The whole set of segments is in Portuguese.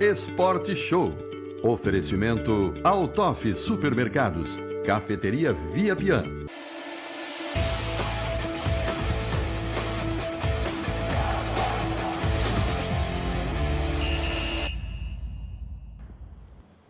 Esporte Show. Oferecimento Altoff Supermercados. Cafeteria Via Pian.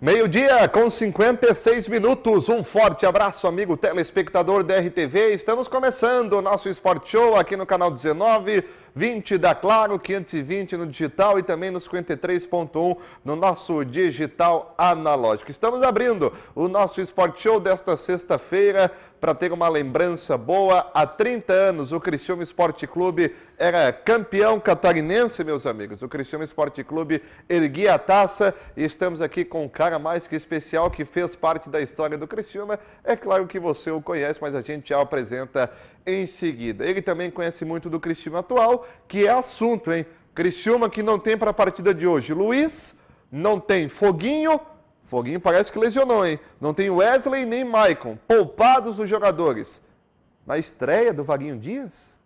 Meio-dia com 56 minutos. Um forte abraço, amigo telespectador da RTV. Estamos começando o nosso Esporte Show aqui no canal 19, 20 da Claro, 520 no digital e também no 53.1 no nosso digital analógico. Estamos abrindo o nosso Esporte Show desta sexta-feira para ter uma lembrança boa. Há 30 anos o Criciúma Esporte Clube era campeão catarinense, meus amigos. O Criciúma Esporte Clube erguia a taça e estamos aqui com um cara mais que especial que fez parte da história do Criciúma. É claro que você o conhece, mas a gente já o apresenta em seguida. Ele também conhece muito do Criciúma atual, que é assunto, hein? Criciúma que não tem para a partida de hoje Luiz, não tem Foguinho. Foguinho parece que lesionou, hein? Não tem Wesley nem Maicon, poupados os jogadores. Na estreia do Vaguinho Dias?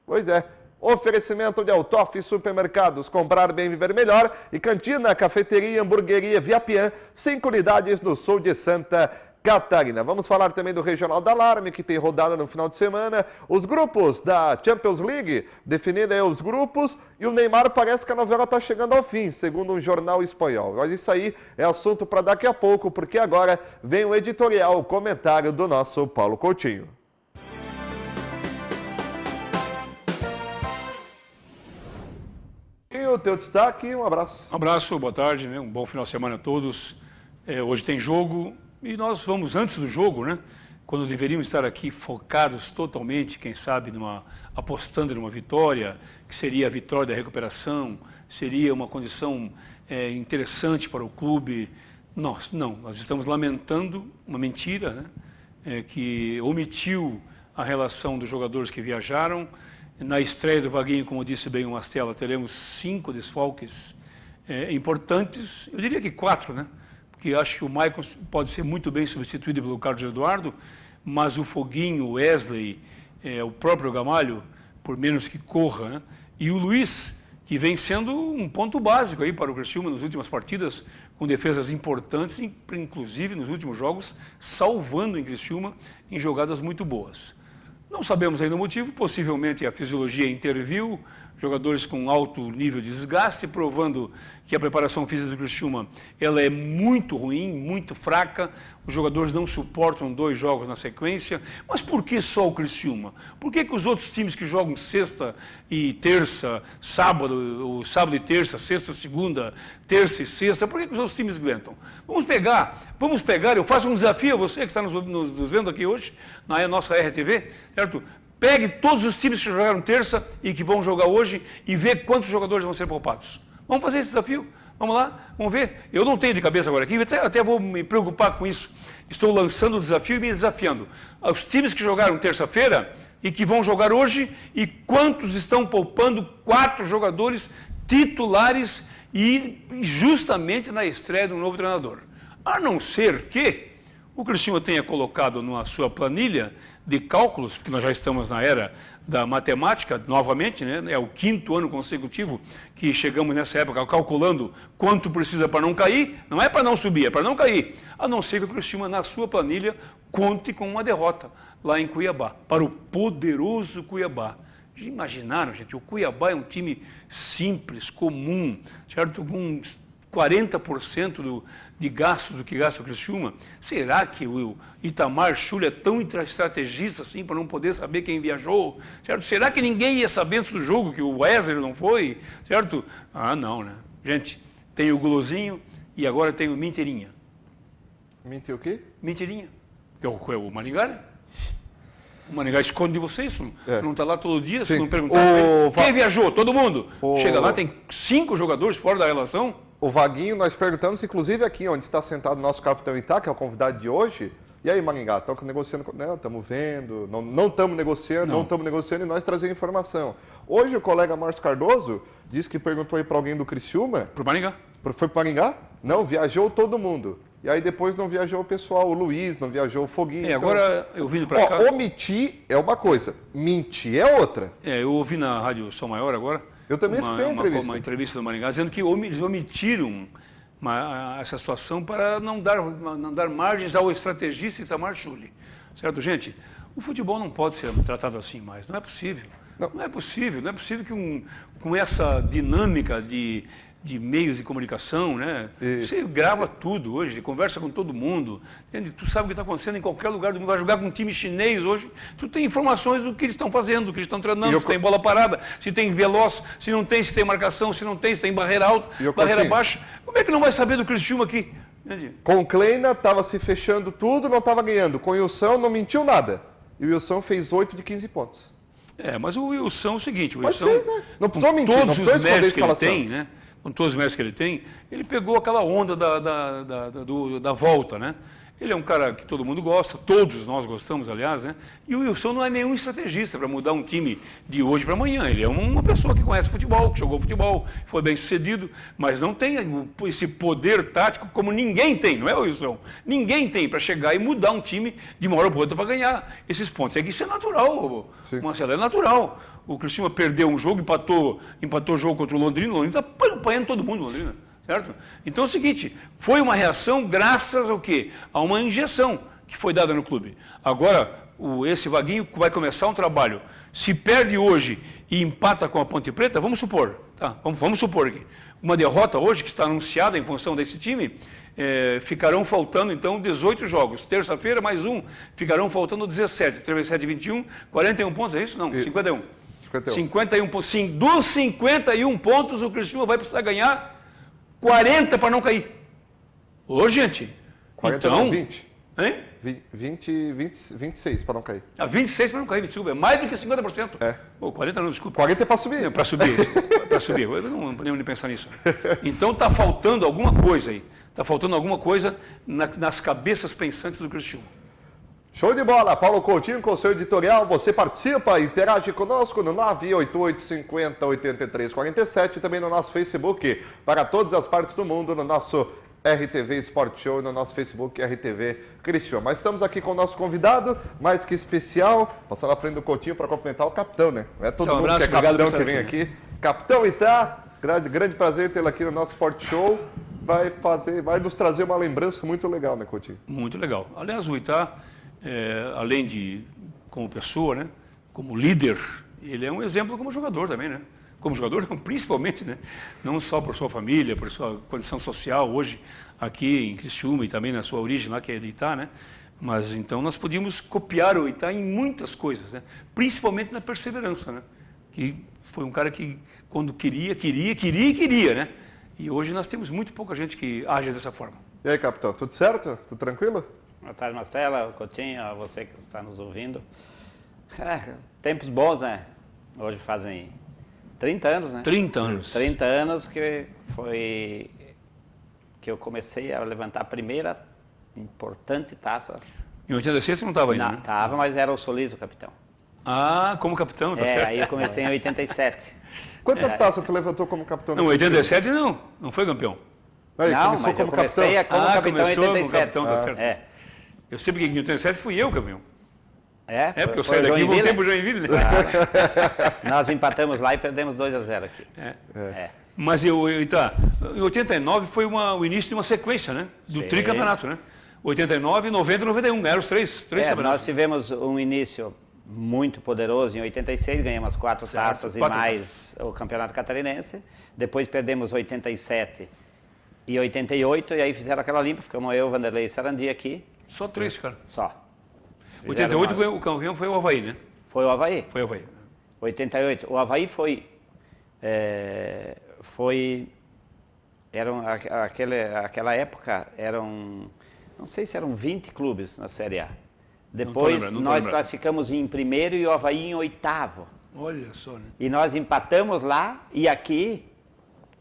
Pois é. Oferecimento de Altoff Supermercados, comprar bem, viver melhor. E Cantina, Cafeteria, Hamburgueria Via Pian, 5 unidades no sul de Santa Catarina. Vamos falar também do Regional da Alarme, que tem rodada no final de semana. Os grupos da Champions League, definindo aí os grupos. E o Neymar parece que a novela está chegando ao fim, segundo um jornal espanhol. Mas isso aí é assunto para daqui a pouco, porque agora vem o editorial, o comentário do nosso Paulo Coutinho. E o teu destaque, um abraço. Um abraço, boa tarde, né? Um bom final de semana a todos. Hoje tem jogo e nós vamos antes do jogo, né? Quando deveríamos estar aqui focados totalmente, quem sabe, apostando numa vitória, que seria a vitória da recuperação, seria uma condição interessante para o clube. Nós estamos lamentando uma mentira, né? Que omitiu a relação dos jogadores que viajaram. Na estreia do Vaguinho, como disse bem o Mastella, teremos 5 desfalques importantes, eu diria que 4, né? Porque acho que o Maicon pode ser muito bem substituído pelo Carlos Eduardo, mas o Foguinho, o Wesley, o próprio Gamalho, por menos que corra, né? E o Luiz, que vem sendo um ponto básico aí para o Criciúma nas últimas partidas, com defesas importantes, inclusive nos últimos jogos, salvando em Criciúma em jogadas muito boas. Não sabemos ainda o motivo, possivelmente a fisiologia interviu, jogadores com alto nível de desgaste, provando que a preparação física do Criciúma ela é muito ruim, muito fraca, os jogadores não suportam 2 jogos na sequência. Mas por que só o Criciúma? Por que os outros times que jogam sexta e terça, sábado, sábado e terça, sexta e segunda, terça e sexta, por que os outros times aguentam? Vamos pegar, eu faço um desafio a você que está nos vendo aqui hoje, na nossa RTV, certo? Pegue todos os times que jogaram terça e que vão jogar hoje e vê quantos jogadores vão ser poupados. Vamos fazer esse desafio? Vamos lá? Vamos ver? Eu não tenho de cabeça agora aqui, até vou me preocupar com isso. Estou lançando o desafio e me desafiando. Os times que jogaram terça-feira e que vão jogar hoje e quantos estão poupando 4 jogadores titulares e justamente na estreia do novo treinador. A não ser que o Criciúma tenha colocado na sua planilha de cálculos, porque nós já estamos na era da matemática, novamente, né? É o 5º ano consecutivo que chegamos nessa época calculando quanto precisa para não cair, não é para não subir, é para não cair, a não ser que o Criciúma, na sua planilha, conte com uma derrota lá em Cuiabá, para o poderoso Cuiabá. Já imaginaram, gente? O Cuiabá é um time simples, comum, certo? Com 40% de gastos do que gasta o Criciúma. Será que o Itamar Schulli é tão estrategista assim para não poder saber quem viajou? Certo? Será que ninguém ia saber antes do jogo que o Wesley não foi? Certo? Ah, não, né? Gente, tem o Gulozinho e agora tem o Mentirinha. Mentiu o quê? Mentirinha. Que é o Maringá, né? O Maringá esconde de vocês, não está lá todo dia, se não perguntar quem viajou, todo mundo. Chega lá, tem 5 jogadores fora da relação. O Vaguinho, nós perguntamos, inclusive aqui onde está sentado o nosso capitão Itá, que é o convidado de hoje. E aí, Maringá, estão negociando? Não, estamos vendo, não estamos negociando e nós trazemos informação. Hoje o colega Márcio Cardoso disse que perguntou aí para alguém do Criciúma. Para o Maringá. Foi para o Maringá? Não, viajou todo mundo. E aí depois não viajou o pessoal, o Luiz, não viajou o Foguinho. Então... Agora eu vindo para cá... Omitir é uma coisa, mentir é outra. Eu ouvi na Rádio Som Maior agora, Eu também escutei a entrevista. Uma entrevista do Maringá dizendo que eles omitiram essa situação para não dar margens ao estrategista Itamar Schulli. Certo, gente? O futebol não pode ser tratado assim mais. Não é possível. Não é possível que com essa dinâmica de meios de comunicação, né? Você grava tudo hoje, conversa com todo mundo, entende? Tu sabe o que está acontecendo em qualquer lugar do mundo. Vai jogar com um time chinês hoje, tu tem informações do que eles estão fazendo, do que eles estão treinando, se tem bola parada, se tem veloz, se não tem, se tem marcação, se não tem, se tem barreira alta, barreira baixa. Como é que não vai saber do Criciúma aqui? Entende? Com o Kleina estava se fechando tudo, não estava ganhando. Com o Wilson não mentiu nada. E o Wilson fez 8 de 15 pontos. Mas o Wilson é o seguinte, Mas fez, né? Não precisou mentir, não precisou esconder a escalação. Ele tem, né? Com todos os méritos que ele tem, ele pegou aquela onda da volta, né? Ele é um cara que todo mundo gosta, todos nós gostamos, aliás, né? E o Wilson não é nenhum estrategista para mudar um time de hoje para amanhã. Ele é uma pessoa que conhece futebol, que jogou futebol, foi bem sucedido, mas não tem esse poder tático como ninguém tem, não é, Wilson? Ninguém tem para chegar e mudar um time de uma hora para outra para ganhar esses pontos. É que isso é natural, Marcelo, é natural. O Criciúma perdeu um jogo, empatou o jogo contra o Londrina está apanhando todo mundo, Londrina. Certo? Então é o seguinte, foi uma reação graças ao quê? A uma injeção que foi dada no clube. Agora, esse Vaguinho vai começar um trabalho. Se perde hoje e empata com a Ponte Preta, vamos supor, tá? Vamos supor aqui. Uma derrota hoje que está anunciada em função desse time, ficarão faltando então 18 jogos. Terça-feira mais um, ficarão faltando 17. 37 e 21, 41 pontos, é isso? Não, isso. 51. 51 pontos. Sim, dos 51 pontos, o Criciúma vai precisar ganhar 40 para não cair. Ô, gente. 40 então, não, 20. Hein? 26 para não cair. 26 para não cair, desculpa. É mais do que 50%. É. Pô, 40 não, desculpa. 40 é para subir. É para subir, para subir. Eu não podemos nem pensar nisso. Então está faltando alguma coisa aí. Está faltando alguma coisa nas cabeças pensantes do Criciúma. Show de bola, Paulo Coutinho com o seu editorial, você participa, interage conosco no 988508347 e também no nosso Facebook, para todas as partes do mundo, no nosso RTV Sport Show e no nosso Facebook RTV Criciúma. Mas estamos aqui com o nosso convidado, mais que especial, passar na frente do Coutinho para cumprimentar o capitão, né? Não é todo mundo que é capitão que vem aqui. Capitão Itá, grande prazer tê-lo aqui no nosso Sport Show, vai nos trazer uma lembrança muito legal, né, Coutinho? Muito legal. Aliás, o Itá, além de como pessoa, né, como líder, ele é um exemplo como jogador também, né? Como jogador, principalmente, né? Não só por sua família, por sua condição social hoje aqui em Criciúma e também na sua origem lá que é de Itá, né? Mas então nós podíamos copiar o Itá em muitas coisas, né? Principalmente na perseverança, né? Que foi um cara que quando queria, né? E hoje nós temos muito pouca gente que age dessa forma. E aí, capitão, tudo certo? Tudo tranquilo? Boa tarde, Marcela, Coutinho, a você que está nos ouvindo. Tempos bons, né? Hoje fazem 30 anos, né? 30 anos. 30 anos que foi que eu comecei a levantar a primeira importante taça. Em 86 você não estava ainda, né? Estava, mas era o Solis o capitão. Ah, como capitão, tá certo. Aí eu comecei em 87. Quantas taças tu levantou como capitão? Não, 87 não foi campeão. Aí, não, começou mas como eu comecei capitão. como capitão em começou 87. como capitão, tá certo. Eu sei porque em 87 fui eu campeão. Porque eu saí daqui e voltei para o Joinville, né? Nós empatamos lá e perdemos 2-0 aqui. Mas em 89 foi o início de uma sequência, né? Do tricampeonato, né? 89, 90 e 91, eram os três campeonatos. Nós tivemos um início muito poderoso. Em 86 ganhamos 4 taças e mais o Campeonato Catarinense. Depois perdemos 87 e 88 e aí fizeram aquela limpa. Ficamos eu, Vanderlei e Sarandi aqui. Só 3, cara. Só. 88 o campeão foi o Avaí, né? Foi o Avaí. Foi o Avaí. 88. O Avaí aquela época não sei se eram 20 clubes na Série A. Depois nós classificamos em primeiro e o Avaí em 8º. Olha só, né? E nós empatamos lá e aqui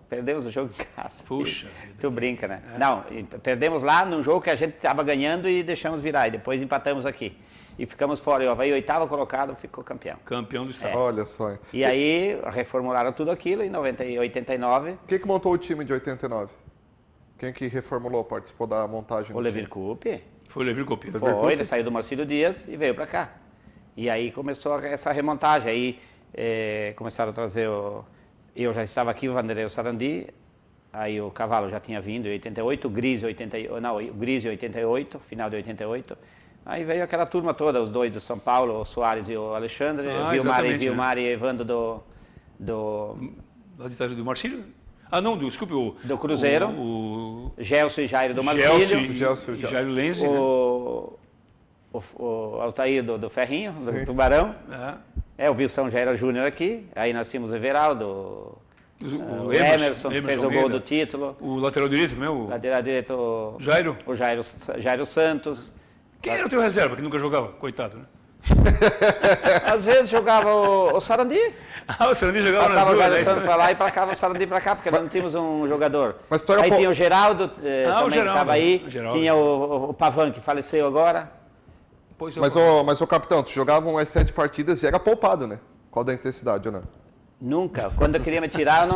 perdemos o jogo em casa. Puxa. Tu brinca, né? Não, perdemos lá num jogo que a gente estava ganhando e deixamos virar. E depois empatamos aqui. E ficamos fora. E o Avaí, 8º colocado, ficou campeão. Campeão do estado. Olha só. E aí reformularam tudo aquilo em 89. Quem que montou o time de 89? Quem que reformulou, participou da montagem? O Levir Coupe. Foi o Levir Coupe. Ele saiu do Marcílio Dias e veio para cá. E aí começou essa remontagem. Aí começaram a trazer eu já estava aqui, o Vanderlei e o Sarandi, aí o Cavalo já tinha vindo em 88, o Gris em 88, final de 88. Aí veio aquela turma toda, os dois do São Paulo, o Soares e o Alexandre, Vilmar e Evandro do do Marcílio? Ah, não, desculpe, do Cruzeiro, o Gelson e Jairo do Marcílio, e Jairo Lenzi, o Altair do Ferrinho, do Tubarão, o Wilson já era júnior aqui, aí nós tínhamos o Everaldo, o Emerson que fez o gol do título, o lateral direito, o lateral direito, o Jairo Santos. Quem era o teu reserva que nunca jogava? Coitado, né? Às vezes jogava o Sarandi. O Sarandi jogava nas duas. Passava o Santos para lá e para cá, o Sarandi para cá, porque nós não tínhamos um jogador. Aí tinha o Geraldo, também que estava aí. Tinha o Pavan, que faleceu agora. Mas o capitão, tu jogava umas 7 partidas e era poupado, né? Qual da intensidade, ou não? Nunca. Quando eu queria me tirar,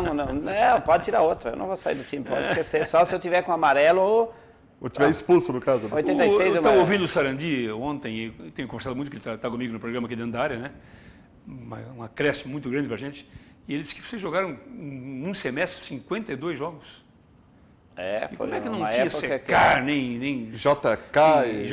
pode tirar outra. Eu não vou sair do time, pode esquecer. Só se eu tiver com amarelo ou tiver expulso, no caso. Né? 86 eu estava ouvindo o Sarandi ontem, e tenho conversado muito, que ele está comigo no programa aqui dentro da área, né? Um acréscimo muito grande para a gente. E ele disse que vocês jogaram num semestre 52 jogos. Foi como é que não tinha secar, nem JK e...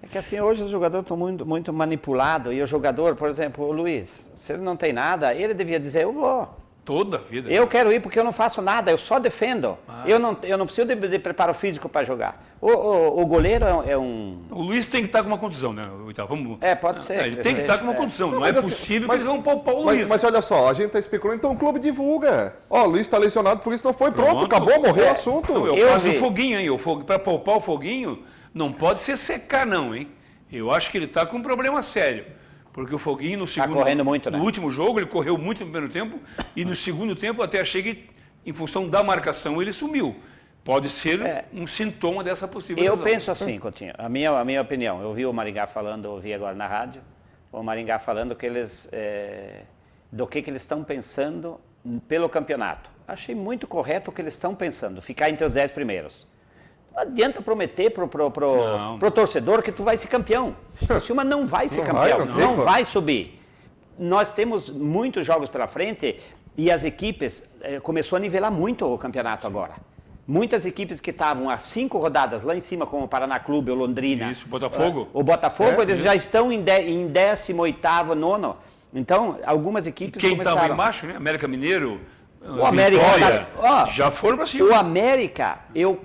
É que assim, hoje os jogadores estão muito manipulados, e o jogador, por exemplo, o Luiz, se ele não tem nada, ele devia dizer, eu vou. Toda a vida. Eu quero ir porque eu não faço nada, eu só defendo. Eu não preciso de preparo físico para jogar. O goleiro é um... O Luiz tem que estar com uma contusão, né? Vamos... pode ser. Ele tem que estar com uma contusão. Não é possível que eles vão poupar o Luiz. Mas olha só, a gente está especulando, então o clube divulga. Ó, o Luiz está lesionado, por isso não foi pronto, acabou, morreu o assunto. Não, é o caso do Foguinho, hein? Para poupar o Foguinho, não pode ser secar, não, hein? Eu acho que ele está com um problema sério. Porque o Foguinho no segundo, correndo muito, né? No último jogo ele correu muito no primeiro tempo e no segundo tempo até achei que em função da marcação ele sumiu. Pode ser um sintoma dessa possível lesão. Eu penso assim, Coutinho, a minha opinião, eu ouvi o Maringá falando, ouvi agora na rádio, o Maringá falando que eles, do que eles estão pensando pelo campeonato. Achei muito correto o que eles estão pensando, ficar entre os 10 primeiros. Não adianta prometer pro torcedor que tu vai ser campeão. O Criciúma não vai ser campeão, não vai subir. Nós temos muitos jogos pela frente e as equipes começou a nivelar muito o campeonato agora. Muitas equipes que estavam há 5 rodadas lá em cima, como o Paraná Clube, o Londrina. Isso, Botafogo. O Botafogo, eles já estão em 18º, 9º. Então, algumas equipes Quem estava embaixo, né? América Mineiro... O América já foram para cima. O América, eu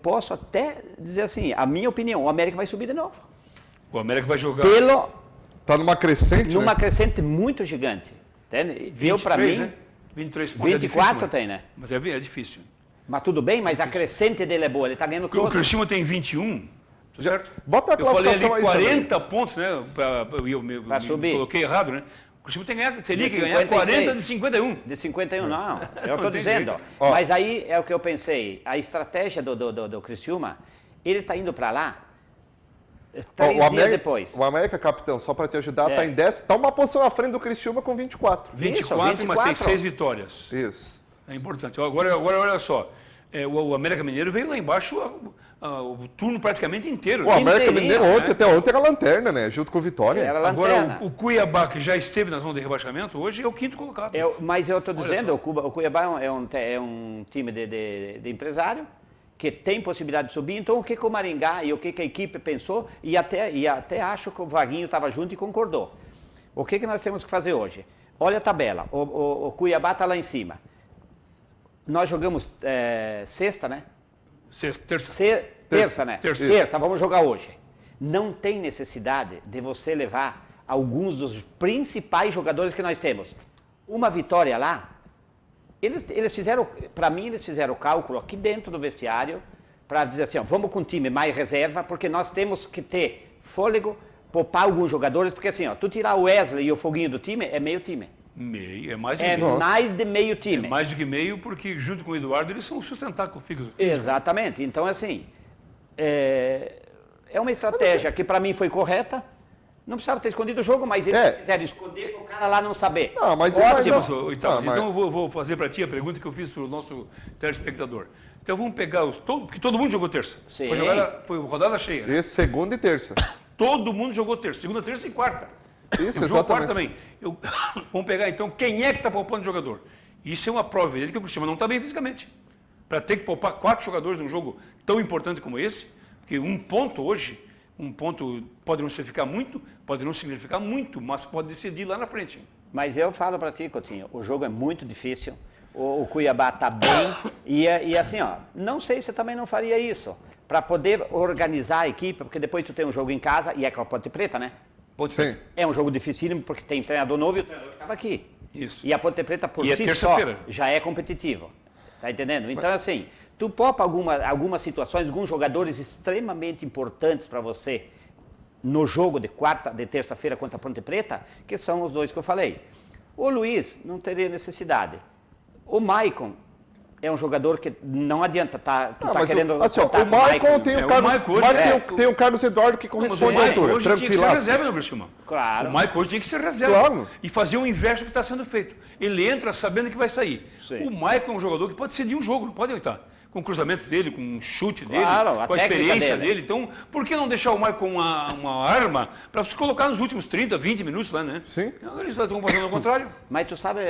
posso até dizer assim, a minha opinião, o América vai subir de novo. O América vai jogar. Tá numa crescente, numa crescente muito gigante. Entende? 23, para mim, né? 23 pontos. 24 é difícil, tem, né? Mas é difícil. Mas tudo bem, mas a crescente dele é boa, ele está ganhando todo. O Criciúma tem 21. Certo? Bota a classificação aí. Eu falei ali 40 pontos, né? Para subir. Coloquei errado, né? O Criciúma teria que ganhar 40 de 51. De 51, não. Eu estou dizendo. Mas aí é o que eu pensei. A estratégia do Criciúma, ele está indo para lá 3 dias depois. O América, capitão, só para te ajudar, está em 10. Está uma posição à frente do Criciúma com 24. 24, mas tem 6 vitórias. Isso. É importante. Agora olha só. O América Mineiro veio lá embaixo o turno praticamente inteiro. O América Mineiro até ontem era lanterna, né? Junto com o Vitória. Agora o Cuiabá, que já esteve na zona de rebaixamento, hoje é o 5º colocado. Mas eu estou dizendo, o Cuiabá é um time de empresário que tem possibilidade de subir. Então o que o Maringá e o que a equipe pensou, e até acho que o Vaguinho estava junto e concordou. O que nós temos que fazer hoje? Olha a tabela, o Cuiabá está lá em cima. Nós jogamos sexta, né? Terça, né? Terça, vamos jogar hoje. Não tem necessidade de você levar alguns dos principais jogadores que nós temos. Uma vitória lá, eles fizeram, para mim, eles fizeram o cálculo aqui dentro do vestiário para dizer assim, vamos com um time mais reserva, porque nós temos que ter fôlego, poupar alguns jogadores, porque assim, tu tirar o Wesley e o Foguinho do time, é meio time. Meio, é mais de meio. É mais de meio time. É mais do que meio, porque junto com o Eduardo eles são sustentáculos físicos. Exatamente. Então, assim, é uma estratégia que para mim foi correta. Não precisava ter escondido o jogo, mas eles quiseram esconder para o cara lá não saber. Não, mas então eu vou fazer para ti a pergunta que eu fiz para o nosso telespectador. Então vamos pegar porque todo mundo jogou terça. Sim. Foi rodada cheia. Né? Segunda e terça. Todo mundo jogou terça. Segunda, terça e quarta. Isso, O jogo quarto exatamente. também. Vamos pegar então quem é que está poupando o jogador. Isso é uma prova evidente que o Cristiano não está bem fisicamente. Para ter que poupar 4 jogadores num jogo tão importante como esse, porque um ponto hoje, um ponto pode não significar muito, pode não significar muito, mas pode decidir lá na frente. Mas eu falo para ti, Coutinho, o jogo é muito difícil, o Cuiabá está bem, e assim, ó, não sei se também não faria isso, para poder organizar a equipe, porque depois tu tem um jogo em casa, e é com a Ponte Preta, né? Sim. É um jogo dificílimo, porque tem treinador novo e o treinador que estava aqui. Isso. E a Ponte Preta, por E é si só, terça-feira. já é competitivo. Tá entendendo? Então, assim, tu poupa algumas situações, alguns jogadores extremamente importantes para você no jogo de terça-feira contra a Ponte Preta, que são os dois que eu falei. O Luiz não teria necessidade. O Maicon é um jogador que não adianta, Mas querendo... assim, ó, contar o com Maicon tem o Carlos, Maicon hoje tem o Carlos Eduardo que Mas o corresponde à Maicon altura, hoje tinha que ser tranquilaço. reserva no Criciúma. Claro. O Maicon hoje tinha que ser reserva. Claro. E fazer o inverso do que está sendo feito. Ele entra sabendo que vai sair. Sim. O Maicon é um jogador que pode decidir um jogo, não pode evitar. Com o cruzamento dele, com o chute dele, Claro, a com a técnica experiência dele. dele. Então, por que não deixar o Maicon uma arma para se colocar nos últimos 30, 20 minutos lá, né? Sim. Eles estão fazendo o contrário. Mas tu sabe,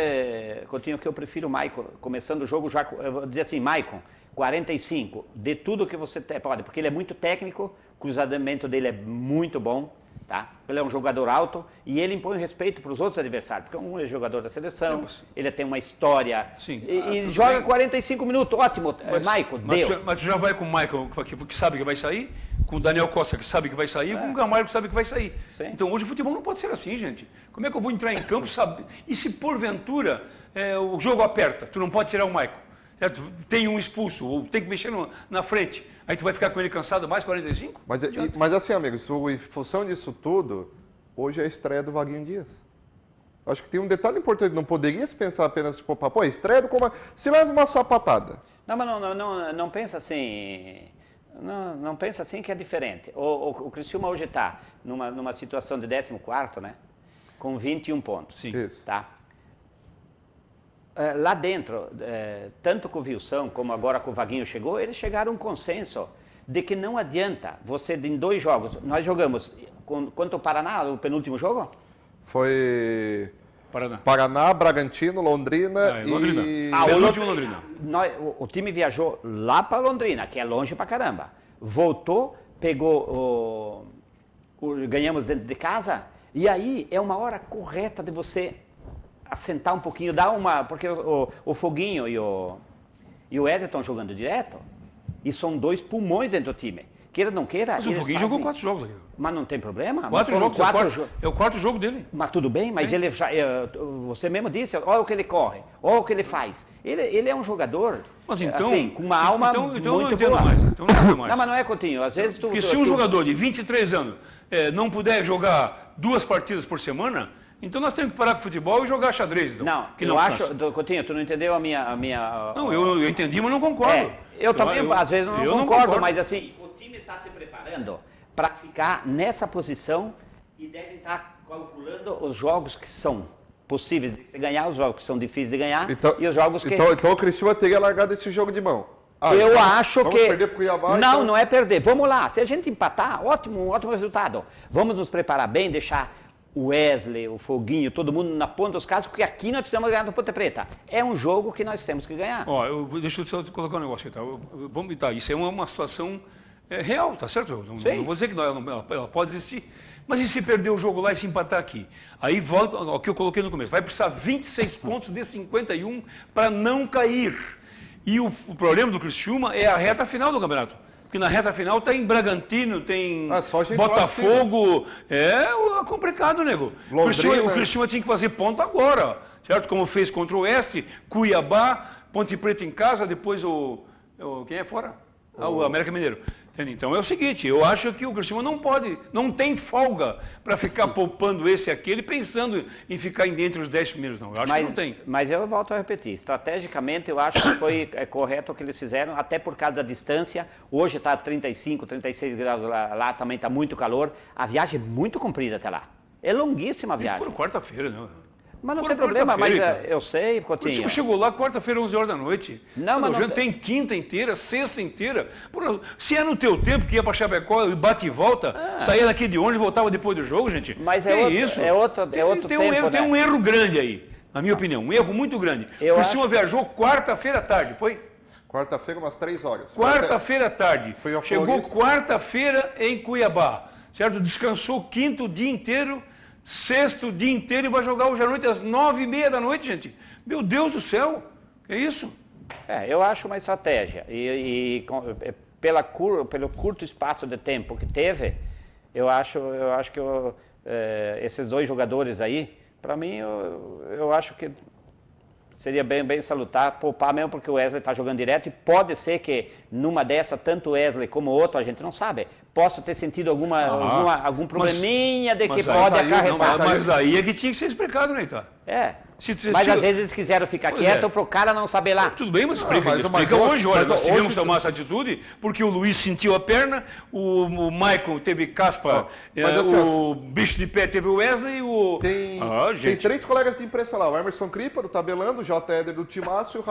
Coutinho, que eu prefiro o Maicon, começando o jogo já, eu vou dizer assim, Maicon, 45, de tudo que você pode, porque ele é muito técnico, o cruzamento dele é muito bom, tá? Ele é um jogador alto e ele impõe respeito para os outros adversários, porque um é jogador da seleção, ele tem uma história, Sim. e Tudo joga bem. 45 minutos, ótimo, Maicon, deu. Mas tu já vai com o Maicon, que sabe que vai sair, com o Daniel Costa, que sabe que vai sair, com o Gamalho, que sabe que vai sair. Sim. Então, hoje o futebol não pode ser assim, gente. Como é que eu vou entrar em campo, sabe? E se porventura o jogo aperta, tu não pode tirar o Maicon, certo? Tem um expulso, ou tem que mexer na frente, aí tu vai ficar com ele cansado mais 45? Mas assim, amigos, em função disso tudo, hoje é a estreia do Vaguinho Dias. Acho que tem um detalhe importante, não poderia se pensar apenas, tipo, pô, estreia do Comando, se leva uma sapatada. Não, mas não pensa assim. Não pensa assim que é diferente. O Criciúma hoje está numa situação de 14º, né? Com 21 pontos. Sim. Isso. Tá? Lá dentro, tanto com o Wilson como agora com o Vaguinho chegou, eles chegaram a um consenso de que não adianta você, em 2 jogos, nós jogamos contra o Paraná, o penúltimo jogo? Foi Paraná. Paraná, Bragantino, Londrina Londrina. e... Penúltimo Londrina. O time viajou lá para Londrina, que é longe pra caramba. Voltou, pegou, ganhamos dentro de casa, e aí é uma hora correta de você assentar um pouquinho, porque o Foguinho e o Éder estão jogando direto, e são 2 pulmões dentro do time. Queira ou não queira, Mas o eles Foguinho jogou 4 jogos aqui. Mas não tem problema. 4 Foram jogos, é o quarto jogo dele. Mas tudo bem, mas ele você mesmo disse, olha o que ele corre, olha o que ele faz. Ele é um jogador, Mas então, assim, com uma alma então muito eu não entendo boa. mais. Então eu não entendo mais. Não, mas não é, Coutinho, às vezes Porque se um jogador de 23 anos não puder jogar 2 partidas por semana, então nós temos que parar com o futebol e jogar xadrez. Então, Não, que eu não acho, cansa. Coutinho, tu não entendeu a minha... Não, eu entendi, mas não concordo. Eu também, às vezes, não eu concordo, mas assim, o time está se preparando para ficar nessa posição e deve estar calculando os jogos que são possíveis de se ganhar, os jogos que são difíceis de ganhar e os jogos que... Então o Criciúma teria largado esse jogo de mão. Eu então, acho vamos que... perder pro Cuiabá, não, então... não é perder. Vamos lá, se a gente empatar, ótimo resultado. Vamos nos preparar bem, deixar o Wesley, o Foguinho, todo mundo na ponta dos casos, porque aqui nós precisamos ganhar do Ponte Preta. É um jogo que nós temos que ganhar. Ó, deixa eu só colocar um negócio aqui, tá? Isso é uma situação real, tá certo? Não vou dizer que ela pode existir. Mas e se perder o jogo lá e se empatar aqui? Aí volta ao que eu coloquei no começo. Vai precisar 26 pontos de 51 para não cair. E o problema do Criciúma é a reta final do campeonato. Porque na reta final tem Bragantino, tem só a gente lá Botafogo. É complicado, nego. O Criciúma tinha que fazer ponto agora, certo? Como fez contra o Oeste, Cuiabá, Ponte Preta em casa, depois quem é fora? O América Mineiro. Entende? Então é o seguinte, eu acho que o Criciúma não tem folga para ficar poupando esse e aquele, pensando em ficar entre os 10 primeiros, não. Eu acho que não tem. Mas eu volto a repetir, estrategicamente eu acho que foi correto o que eles fizeram, até por causa da distância. Hoje está 35, 36 graus lá também está muito calor. A viagem é muito comprida até lá. É longuíssima a viagem. Foi quarta-feira, né? Mas não Foram tem problema, mas quarta-feira, eu sei, O Coutinho. time chegou lá quarta-feira, 11 horas da noite. Não, mas O não jogo tem quinta inteira, sexta inteira. Porra, se é no teu tempo que ia pra Chapecó e bate e volta, saía daqui de onde e voltava depois do jogo, gente. Mas Que é outro, isso? é outro Tem tempo, um erro, né? tem um erro grande aí, na minha opinião. Um erro muito grande. Eu O Criciúma viajou quarta-feira à tarde, foi? Quarta-feira, umas 3 horas. Quarta-feira à tarde. Foi a Chegou Florida. quarta-feira em Cuiabá, certo? Descansou quinto o dia inteiro, sexto o dia inteiro e vai jogar hoje à noite às 9h30 da noite, gente. Meu Deus do céu, que é isso? Eu acho uma estratégia. Pelo curto espaço de tempo que teve, eu acho que esses dois jogadores aí, para mim, eu acho que seria bem salutar, poupar mesmo, porque o Wesley está jogando direto e pode ser que numa dessa, tanto o Wesley como o outro, a gente não sabe, possa ter sentido algum probleminha de que pode acarretar. Mas aí é que tinha que ser explicado, né, Ita? Mas às vezes eles quiseram ficar quietos para o cara não saber lá. Tudo bem, mas explica, mas explica hoje, olha, nós tivemos que hoje- tomar essa atitude, porque o Luiz sentiu a perna, o Maicon teve caspa, mas assim, o bicho de pé teve o Wesley e o... Tem, tem gente. 3 colegas de imprensa lá, o Emerson Cripa, do Tabelando, o J. Éder do Timácio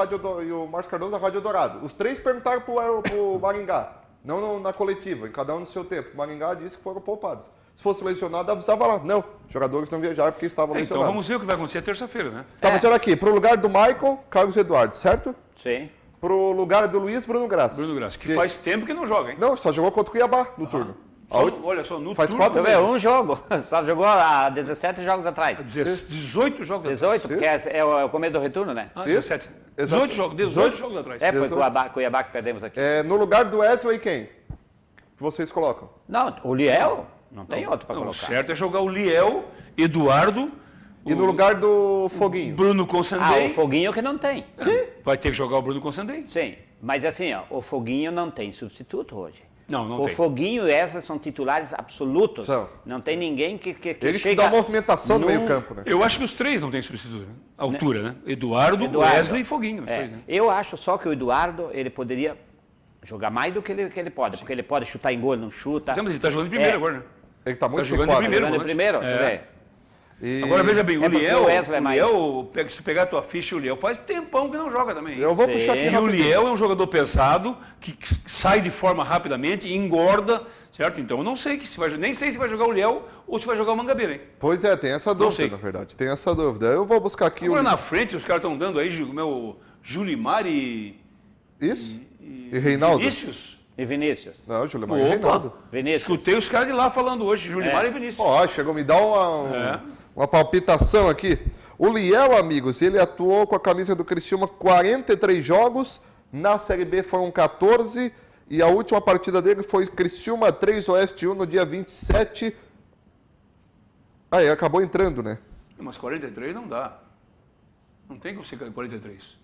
e o Márcio Cardoso da Rádio Dourado. Os 3 perguntaram pro Maringá, não na coletiva, em cada um no seu tempo. O Maringá disse que foram poupados. Se fosse lesionado, avisava lá. Não, os jogadores não viajaram porque estavam Então lesionados. vamos ver o que vai acontecer terça-feira, né? Tá, mas olha aqui, pro lugar do Michael, Carlos Eduardo, certo? Sim. Pro lugar do Luiz, Bruno Graça. Bruno Graça, que faz tempo que não joga, hein? Não, só jogou contra o Cuiabá no turno. Olha só, no Faz turno, 4 Tu vê, meses. um jogo, só jogou há 17 jogos atrás. 18 jogos 18, porque é o começo do retorno, né? Ah, Isso. 17. Exato. 18 jogos atrás. Foi 18. Cuiabá que perdemos aqui. No lugar do Wesley, quem? Que vocês colocam? Não, o Liel não tem outro para Não, o colocar. certo é jogar o Liel, Eduardo, E no lugar do Foguinho? Bruno O Consandei. Foguinho que não tem. Vai ter que jogar o Bruno Consandei. Sim, mas assim, o Foguinho não tem substituto hoje. Não O tem. Foguinho e essa são titulares absolutos. São. Não tem ninguém que Eles que chega dão movimentação no num- meio-campo, né? Eu acho que os três não têm substituto, né? A altura, né? Eduardo, Eduardo. Wesley e Foguinho. Os três, né? Eu acho só que o Eduardo, ele poderia jogar mais do que ele pode, porque ele pode chutar em gol, ele não chuta. Mas ele está jogando em primeiro agora, né? Ele tá muito Tá jogando sem em quadra. primeiro. Jogando em primeiro, É. quer dizer, E Agora veja bem, o porque Liel, o Wesley é mais- se tu pegar a tua ficha, o Liel faz tempão que não joga também. eu vou Sim. puxar aqui E o rapidinho. Liel é um jogador pesado, que sai de forma rapidamente, engorda, certo? Então eu não sei nem sei se vai jogar o Liel ou se vai jogar o Mangabeira, hein? Pois é, tem essa sei. dúvida, na verdade. Tem essa dúvida. Eu vou buscar aqui Agora o... na frente os caras estão dando aí, meu Julimar Isso? E Reinaldo? Vinícius. e Vinícius. Não, Julimar e Reinaldo. Vinícius. Escutei os caras de lá falando hoje, Julimar e Vinícius. Ó, chegou a me dar uma palpitação aqui. O Liel, amigos, ele atuou com a camisa do Criciúma 43 jogos, na Série B foram 14, e a última partida dele foi Criciúma 3, Oeste 1, no dia 27. Ah, ele acabou entrando, né? Mas 43 não dá. Não tem como ser 43.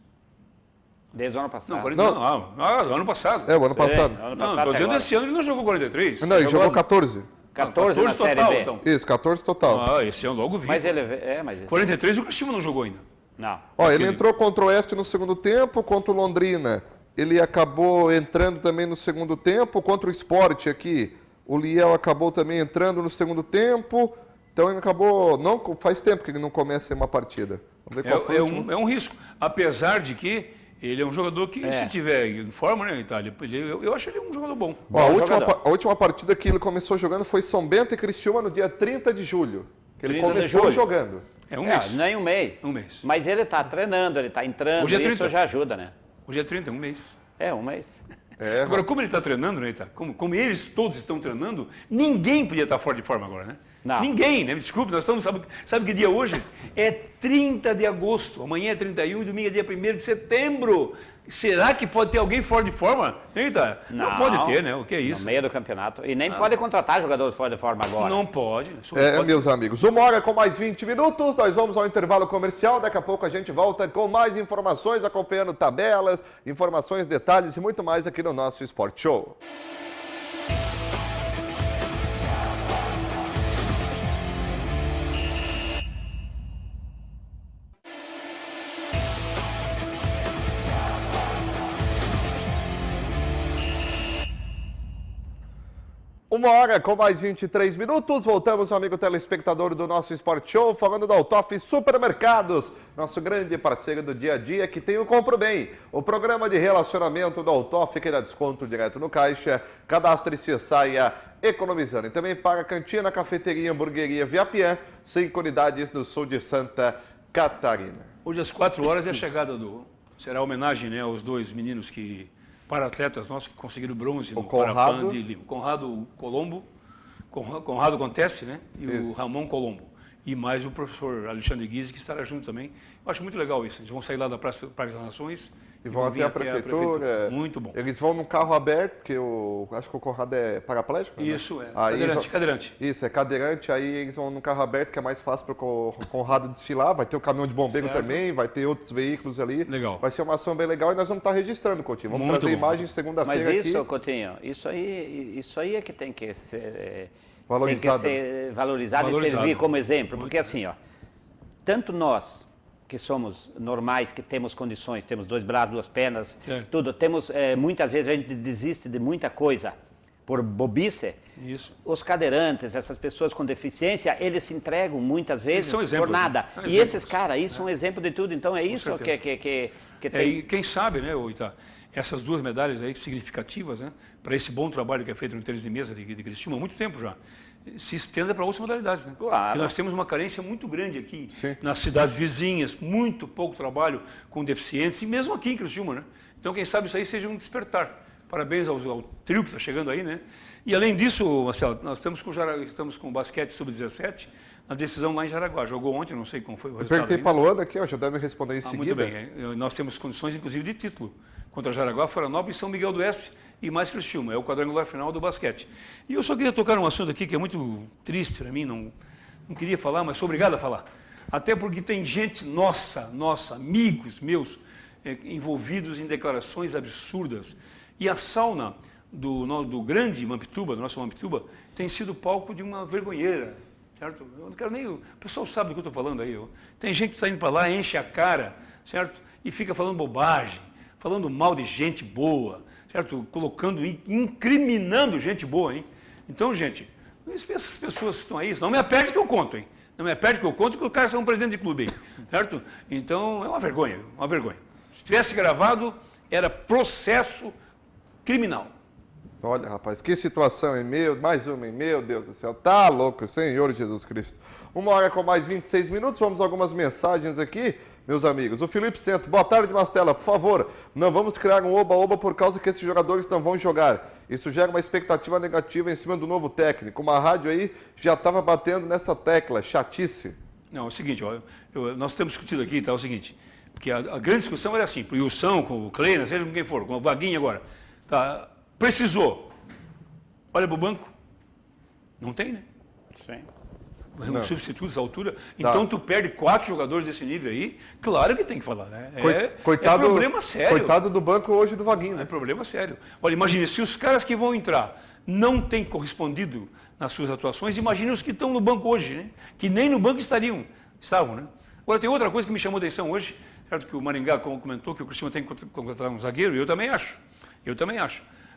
Desde o ano passado. Não, 43 não. Ano passado. É, o ano passado. Ano Não, passado estou dizendo agora. esse ano ele não jogou 43. Não, ele Jogou- jogou 14. 14 na Série total, B. então. Isso, 14 total. Esse ano logo vi. Mas ele... mas... 43 o Cristiano não jogou ainda. Não. Ó, ele entrou contra o Oeste no segundo tempo, contra o Londrina. Ele acabou entrando também no segundo tempo, contra o Sport aqui. O Liel acabou também entrando no segundo tempo. Então ele acabou. Não, faz tempo que ele não começa uma partida. Vamos ver qual foi o último. É um risco. Apesar de que ele é um jogador que, se tiver em forma, né, Itália, eu acho ele um jogador bom. Ó, a, Bom última, jogador. a última partida que ele começou jogando foi São Bento e Criciúma no dia 30 de julho. Que ele 30 de começou julho. jogando. É um mês. Nem um mês. Um mês. Mas ele está treinando, ele está entrando, Hoje é isso 30. já ajuda, né? Hoje é 30, um mês. É, um mês. É, Agora, como ele está treinando, né, Itália? Como eles todos estão treinando, ninguém podia estar fora de forma agora, né? Não. Ninguém, né? Desculpe, nós estamos, sabe que dia é hoje? É 30 de agosto, amanhã é 31 e domingo é dia 1º de setembro. Será que pode ter alguém fora de forma? Eita, não pode ter, né? O que é isso? No meio do campeonato. E nem pode contratar jogadores fora de forma agora. Não pode. Só É, pode- meus amigos, 1h com mais 20 minutos, nós vamos ao intervalo comercial, daqui a pouco a gente volta com mais informações, acompanhando tabelas, informações, detalhes e muito mais aqui no nosso Sport Show. 1h com mais 23 minutos, voltamos, amigo telespectador do nosso Sport Show, falando da Altoff Supermercados, nosso grande parceiro do dia a dia, que tem o Compro Bem, o programa de relacionamento da Altoff, que dá desconto direto no caixa, cadastre-se e saia economizando. E também paga cantina, cafeteria, hamburgueria Via Pian, 5 unidades no sul de Santa Catarina. Hoje às 4 horas é a chegada será a homenagem, né, aos dois meninos para-atletas nossos que conseguiram bronze no Parapan de Lima. Conrado Colombo, Conrado Acontece, né? E o Ramon Colombo. E mais o professor Alexandre Guise, que estará junto também. Eu acho muito legal isso. Eles vão sair lá da Praça das Nações e vão até a prefeitura. Muito bom. Eles vão num carro aberto, porque acho que o Conrado é paraplégico. Isso, né? Cadeirante. Isso, é cadeirante. Aí eles vão num carro aberto, que é mais fácil para o Conrado desfilar. Vai ter o caminhão de bombeiro também, vai ter outros veículos ali. Legal. Vai ser uma ação bem legal e nós vamos estar registrando, Coutinho. Vamos trazer imagens segunda-feira aqui. Mas isso, Coutinho, isso aí é que tem que ser valorizado. Tem que ser valorizado e servir como exemplo. Porque assim, ó, tanto nós que somos normais, que temos condições, temos 2 braços, 2 pernas, tudo, temos, muitas vezes a gente desiste de muita coisa por bobice. Isso. Os cadeirantes, essas pessoas com deficiência, eles se entregam muitas vezes por nada. E esses caras aí são exemplo de tudo, então é isso que tem. E quem sabe, né, Ita, essas 2 medalhas aí significativas, né, para esse bom trabalho que é feito no tênis de mesa de Criciúma há muito tempo já, se estenda para outras modalidades, né? Claro. Porque nós temos uma carência muito grande aqui, Sim. nas cidades vizinhas, muito pouco trabalho com deficientes, e mesmo aqui em Criciúma, né? Então, quem sabe isso aí seja um despertar. Parabéns ao trio que está chegando aí, né? E além disso, Marcelo, nós estamos com o basquete sub-17, na decisão lá em Jaraguá. Jogou ontem, não sei como foi o resultado. Eu perguntei para a Luana aqui, ó, já deve responder em seguida. Muito bem. Nós temos condições, inclusive, de título contra Jaraguá, Florianópolis e São Miguel do Oeste e mais Criciúma. É o quadrangular final do basquete. E eu só queria tocar num assunto aqui que é muito triste para mim, não queria falar, mas sou obrigado a falar. Até porque tem gente nossa, amigos meus, envolvidos em declarações absurdas. E a sauna do grande Mampituba, do nosso Mampituba, tem sido palco de uma vergonheira. Certo? Eu não quero nem... O pessoal sabe do que eu estou falando aí. Tem gente que está indo para lá, enche a cara, certo? E fica falando bobagem, falando mal de gente boa, certo? Incriminando gente boa, hein? Então, gente, essas pessoas que estão aí, não me aperte que eu conto, hein? Não me aperte que eu conto que os caras são presidente de clube, hein? Certo? Então, é uma vergonha, uma vergonha. Se tivesse gravado, era processo criminal. Olha, rapaz, que situação, hein? Mais uma, hein? Meu Deus do céu. Tá louco, Senhor Jesus Cristo. 1h com mais 26 minutos, vamos a algumas mensagens aqui, meus amigos. O Felipe Centro, boa tarde, Mastella, por favor, não vamos criar um oba-oba por causa que esses jogadores não vão jogar. Isso gera uma expectativa negativa em cima do novo técnico. Uma rádio aí já estava batendo nessa tecla, chatice. Não, é o seguinte, ó, nós temos discutido aqui, tá, é o seguinte, porque a grande discussão era assim, para o Wilson, com o Kleina, seja com quem for, com o Vaguinho agora, tá... Precisou. Olha para o banco. Não tem, né? Sim. Um substituto à altura. Então, tu perde 4 jogadores desse nível aí. Claro que tem que falar, né? Coitado, é problema sério. Coitado do banco hoje do Vaguinho, né? É problema sério. Olha, imagine, se os caras que vão entrar não têm correspondido nas suas atuações, imagine os que estão no banco hoje, né? Que nem no banco estavam, né? Agora, tem outra coisa que me chamou a atenção hoje, certo? Que o Maringá comentou que o Criciúma tem que contratar um zagueiro, e eu também acho.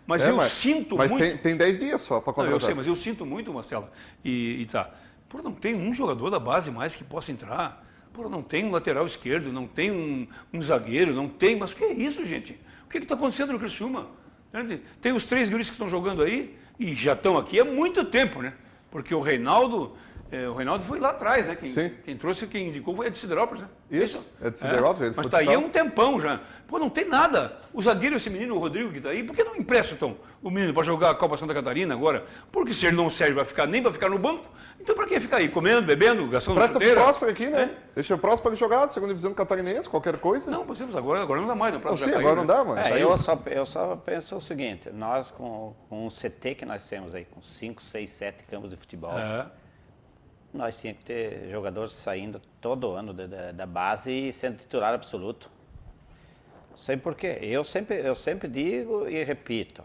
Mas eu sinto muito... Mas tem 10 dias só para contratar. Não, eu sei, mas eu sinto muito, Marcelo. E tá. Pô, não tem um jogador da base mais que possa entrar. Pô, não tem um lateral esquerdo, não tem um zagueiro, não tem... Mas o que é isso, gente? O que está acontecendo no Criciúma? Tem os 3 guris que estão jogando aí e já estão aqui há muito tempo, né? Porque o Reinaldo foi lá atrás, né? Quem trouxe, quem indicou foi a de Siderópolis, né? Isso, é de Siderópolis. Mas está aí há um tempão já. Pô, não tem nada. O zagueiro, esse menino, o Rodrigo, que está aí, por que não empresta, então, o menino para jogar a Copa Santa Catarina agora? Porque se ele não serve nem para ficar no banco, então para que ficar aí? Comendo, bebendo, gastando chuteira? Presta pro Próspero aqui, né? Deixa o Próspero para jogar, segunda divisão do Catarinense, qualquer coisa. Não, passemos agora não dá mais. Agora não dá, mano. Eu só penso o seguinte, nós com um CT que nós temos aí, com 5, 6, 7 campos de futebol, nós tínhamos que ter jogadores saindo todo ano da base e sendo titular absoluto. Não sei por quê. Eu sempre digo e repito,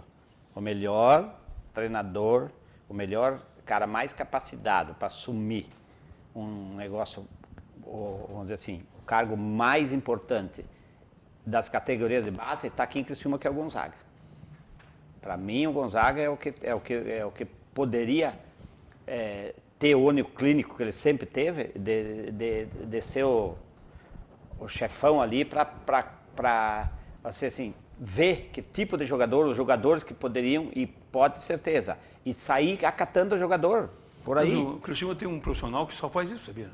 o melhor treinador, o melhor cara mais capacitado para assumir um negócio, vamos dizer assim, o cargo mais importante das categorias de base está aqui em Criciúma, que é o Gonzaga. Para mim, o Gonzaga é o que poderia ter o único clínico que ele sempre teve, de ser o chefão ali para assim, ver que tipo de jogador, os jogadores que poderiam, e pode ter certeza, e sair acatando o jogador, por aí. Mas o Criciúma tem um profissional que só faz isso, sabia?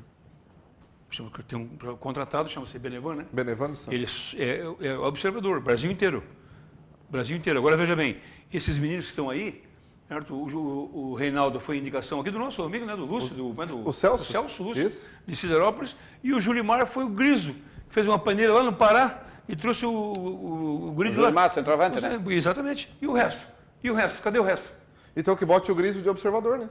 Tem um contratado, chama-se Benevan, né? Benevan dos Santos. Ele é observador, Brasil inteiro. Brasil inteiro. Agora, veja bem, esses meninos que estão aí, certo? O Reinaldo foi indicação aqui do nosso amigo, né? Do Lúcio, o Celso. O Celso Lúcio, Isso. de Siderópolis. E o Julimar foi o Griso. Fez uma paneira lá no Pará e trouxe o Griso lá. Julimar, centroavante, né? Exatamente. E o resto? E o resto? Cadê o resto? Então que bote o Griso de observador, né?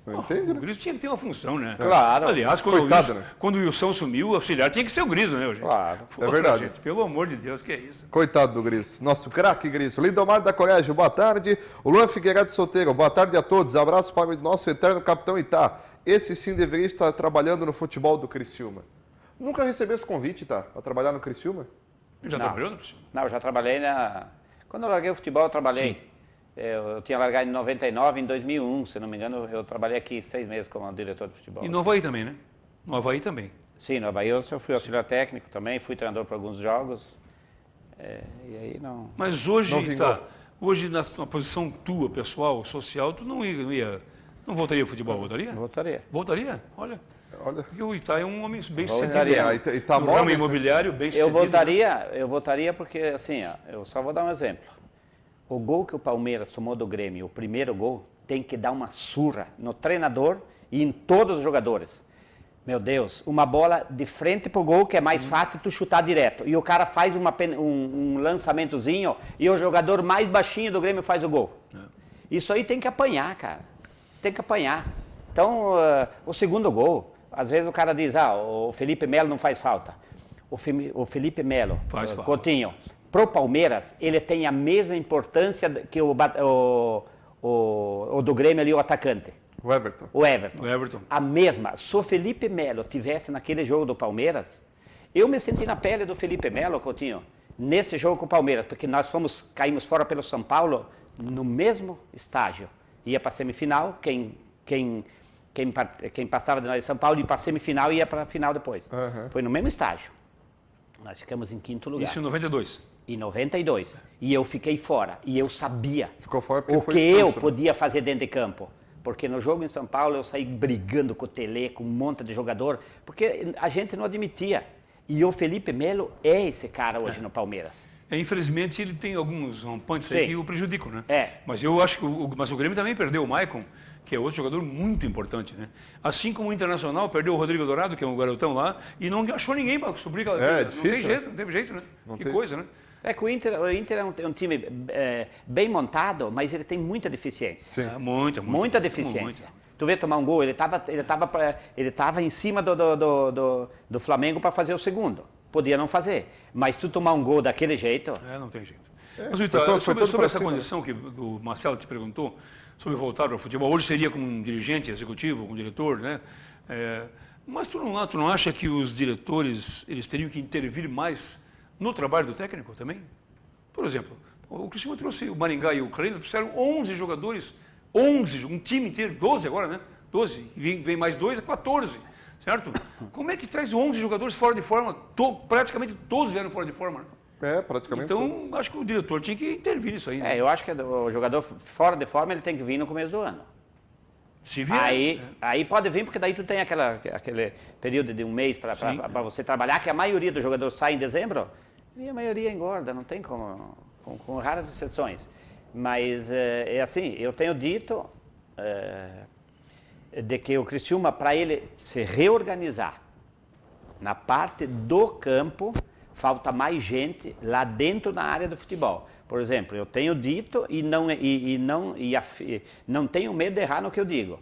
Não entende, O né? Griso tinha que ter uma função, né? Claro. Aliás, Coitado, né? quando o Wilson sumiu, o auxiliar tinha que ser o Griso, né, gente? Claro. Pô, É verdade. Gente, pelo amor de Deus, que é isso? Coitado do Griso. Nosso craque Griso. Lindomar da Colégio, boa tarde. O Luan Figueiredo Solteiro, boa tarde a todos. Abraço para o nosso eterno capitão Itá. Esse sim deveria estar trabalhando no futebol do Criciúma. Nunca recebeu esse convite, tá? Para trabalhar no Criciúma? Já Não. trabalhou no Criciúma? Não, eu já trabalhei Quando eu larguei o futebol, eu trabalhei. Eu tinha largado em 99, em 2001, se não me engano, eu trabalhei aqui 6 meses como diretor de futebol. E no Havaí também, né? No Havaí também. Sim, no Havaí eu fui auxiliar técnico também, fui treinador para alguns jogos. E aí não... Mas hoje, Não vingou. hoje na posição tua, pessoal, social, tu não voltaria ao futebol, voltaria? Voltaria. Voltaria? Olha. Olha. Porque o Itá é um homem bem Voltaria. sucedido. Itá No Móveis, ramo né? imobiliário, bem sucedido. Eu voltaria porque, assim, ó, eu só vou dar um exemplo. O gol que o Palmeiras tomou do Grêmio, o primeiro gol, tem que dar uma surra no treinador e em todos os jogadores. Meu Deus, uma bola de frente pro gol que é mais fácil tu chutar direto. E o cara faz um lançamentozinho e o jogador mais baixinho do Grêmio faz o gol. Isso aí tem que apanhar, cara. Você tem que apanhar. Então, o segundo gol, às vezes o cara diz, o Felipe Melo não faz falta. O Felipe Melo, Faz falta. Coutinho, pro Palmeiras, ele tem a mesma importância que o do Grêmio ali, o atacante. O Everton. O Everton. O Everton. A mesma. Se o Felipe Melo tivesse naquele jogo do Palmeiras, eu me senti na pele do Felipe Melo, Coutinho, nesse jogo com o Palmeiras, porque nós caímos fora pelo São Paulo no mesmo estágio. Ia para a semifinal, quem passava de nós em São Paulo ia para a semifinal e ia para a final depois. Uhum. Foi no mesmo estágio. Nós ficamos em 5º lugar. Isso em 92. Em 92. E eu fiquei fora. E eu sabia Ficou fora porque o foi que expulso, eu né? podia fazer dentro de campo. Porque no jogo em São Paulo eu saí brigando com o Tele, com um monte de jogador, porque a gente não admitia. E o Felipe Melo é esse cara hoje no Palmeiras. Infelizmente, ele tem alguns rompantes aí Sim. que o prejudicam, né? É. Mas eu acho que o Grêmio também perdeu o Maicon, que é outro jogador muito importante, né? Assim como o Internacional perdeu o Rodrigo Dourado, que é um garotão lá, e não achou ninguém para suprir aquela É, não difícil, tem né? jeito, não teve jeito, né? Não Que tem. coisa, né? É que o Inter é um time bem montado, mas ele tem muita deficiência. Sim. Muita Deficiência. muita. Tu vê tomar um gol, ele tava em cima do Flamengo para fazer o segundo. Podia não fazer. Mas tu tomar um gol daquele jeito... Não tem jeito. É, Mas, foi Vitor, todo sobre pra essa cima, né? condição que o Marcelo te perguntou, sobre voltar para o futebol, hoje seria com um dirigente executivo, com um diretor, né? Mas tu não acha que os diretores eles teriam que intervir mais no trabalho do técnico também? Por exemplo, o Criciúma trouxe o Maringá e o Kleina, trouxeram 11 jogadores, 11, um time inteiro, 12 agora, né? 12, e vem mais 2, é 14, certo? Como é que traz 11 jogadores fora de forma? Praticamente todos vieram fora de forma, né? Praticamente. Então, acho que o diretor tinha que intervir nisso aí. Né? eu acho que o jogador fora de forma ele tem que vir no começo do ano. Se vier, Aí pode vir, porque daí tu tem aquele período de um mês para você trabalhar, que a maioria dos jogadores sai em dezembro, e a maioria engorda, não tem como, com raras exceções. Mas é assim, eu tenho dito de que o Criciúma, para ele se reorganizar na parte do campo, falta mais gente lá dentro na área do futebol. Por exemplo, eu tenho dito e não tenho medo de errar no que eu digo.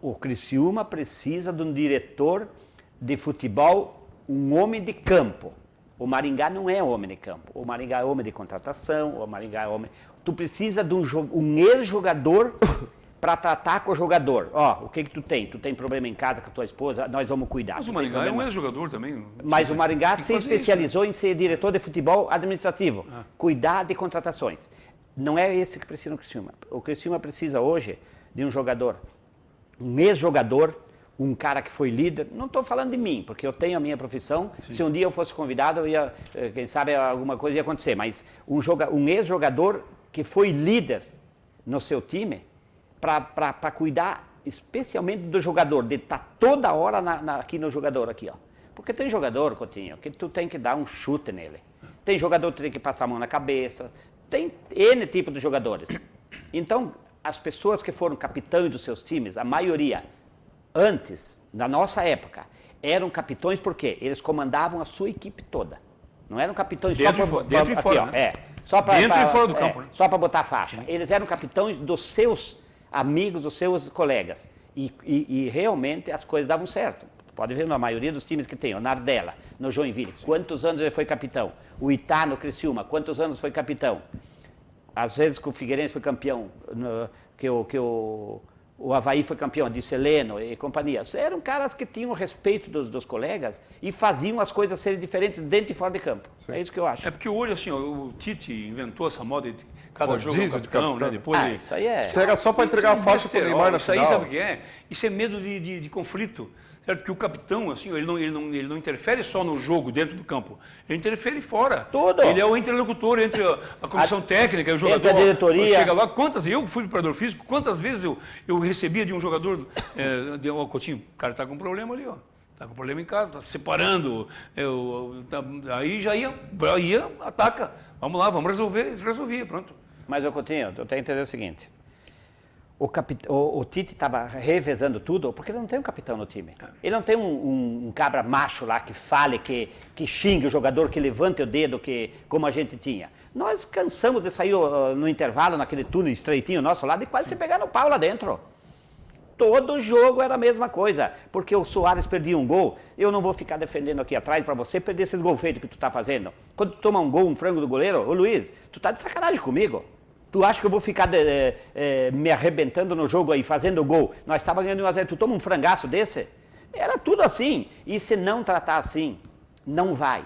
O Criciúma precisa de um diretor de futebol, um homem de campo. O Maringá não é homem de campo. O Maringá é homem de contratação, o Maringá é homem... Tu precisa de um ex-jogador para tratar com o jogador. O que tu tem? Tu tem problema em casa com a tua esposa? Nós vamos cuidar. mas o Maringá é um ex-jogador também. Mas o Maringá se especializou em ser diretor de futebol administrativo, cuidar de contratações. Não é esse que precisa no Criciúma. O Criciúma precisa hoje de um jogador, um ex-jogador, um cara que foi líder, não estou falando de mim, porque eu tenho a minha profissão, sim. Se um dia eu fosse convidado, eu ia, quem sabe alguma coisa ia acontecer, mas um ex-jogador que foi líder no seu time, para cuidar especialmente do jogador, de estar toda hora aqui no jogador, aqui, ó. Porque tem jogador, Coutinho, que tu tem que dar um chute nele. Tem jogador que tu tem que passar a mão na cabeça, tem N tipo de jogadores. Então, as pessoas que foram capitães dos seus times, a maioria, antes, na nossa época, eram capitães porque eles comandavam a sua equipe toda. Não eram capitães dentro só para dentro e fora, né? Só para dentro e fora do campo, né? Só para botar a faixa. Sim. Eles eram capitães dos seus amigos, dos seus colegas. E realmente as coisas davam certo. Pode ver na maioria dos times que tem, o Nardella, no Joinville, sim. Quantos anos ele foi capitão? O Itá no Criciúma, quantos anos foi capitão? Às vezes que o Figueirense foi campeão, o Avaí foi campeão, de Seleno e companhia. Eram caras que tinham respeito dos colegas e faziam as coisas serem diferentes dentro e fora de campo. Sim. É isso que eu acho. É porque hoje, assim, o Tite inventou essa moda de cada jogo é um capitão, né? Depois isso aí é... Isso era só para entregar a faixa para o Neymar na final. Isso aí sabe o que é? Isso é medo de conflito. Certo? Porque o capitão, assim, ele não interfere só no jogo, dentro do campo. Ele interfere fora. Tudo. Ele é o interlocutor entre a comissão técnica e o jogador. Entre a diretoria. Chega lá, eu fui preparador físico, quantas vezes eu recebia de um jogador, Coutinho, o cara está com um problema ali, ó. Está com problema em casa, está se separando. Aí já ia, ataca. Vamos lá, vamos resolver. Resolvia, pronto. Mas, Coutinho, eu tenho que entender o seguinte. O Tite estava revezando tudo, porque ele não tem um capitão no time. Ele não tem um cabra macho lá que fale, que xingue o jogador, que levante o dedo, como a gente tinha. Nós cansamos de sair no intervalo, naquele túnel estreitinho nosso lá, de quase se pegar no pau lá dentro. Todo jogo era a mesma coisa, porque o Soares perdia um gol, eu não vou ficar defendendo aqui atrás para você perder esses gol feitos que tu está fazendo. Quando tu toma um gol, um frango do goleiro, ô Luiz, tu tá de sacanagem comigo. Tu acha que eu vou ficar me arrebentando no jogo aí, fazendo gol? Nós estávamos ganhando 1-0, tu toma um frangaço desse? Era tudo assim. E se não tratar assim, não vai.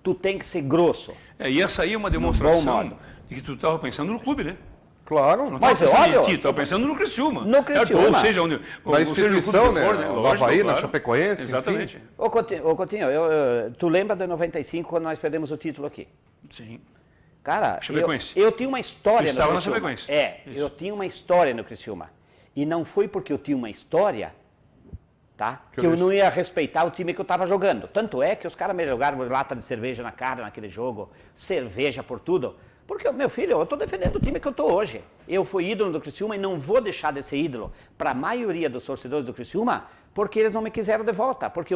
Tu tem que ser grosso. E essa aí é uma demonstração de que tu estava pensando no clube, né? Claro. Mas é óbvio. Tu estava pensando no Criciúma. No Criciúma. Ou seja, na instituição, né? No Havaí, na Chapecoense. Exatamente. Ô Coutinho, tu lembra de 95, quando nós perdemos o título aqui? Sim. Cara, eu tinha uma história no Criciúma. Eu tinha uma história no Criciúma. E não foi porque eu tinha uma história, tá? Que eu não ia respeitar o time que eu estava jogando. Tanto é que os caras me jogaram lata de cerveja na cara naquele jogo, cerveja por tudo. Porque, meu filho, eu estou defendendo o time que eu estou hoje. Eu fui ídolo do Criciúma e não vou deixar de ser ídolo para a maioria dos torcedores do Criciúma, porque eles não me quiseram de volta. Porque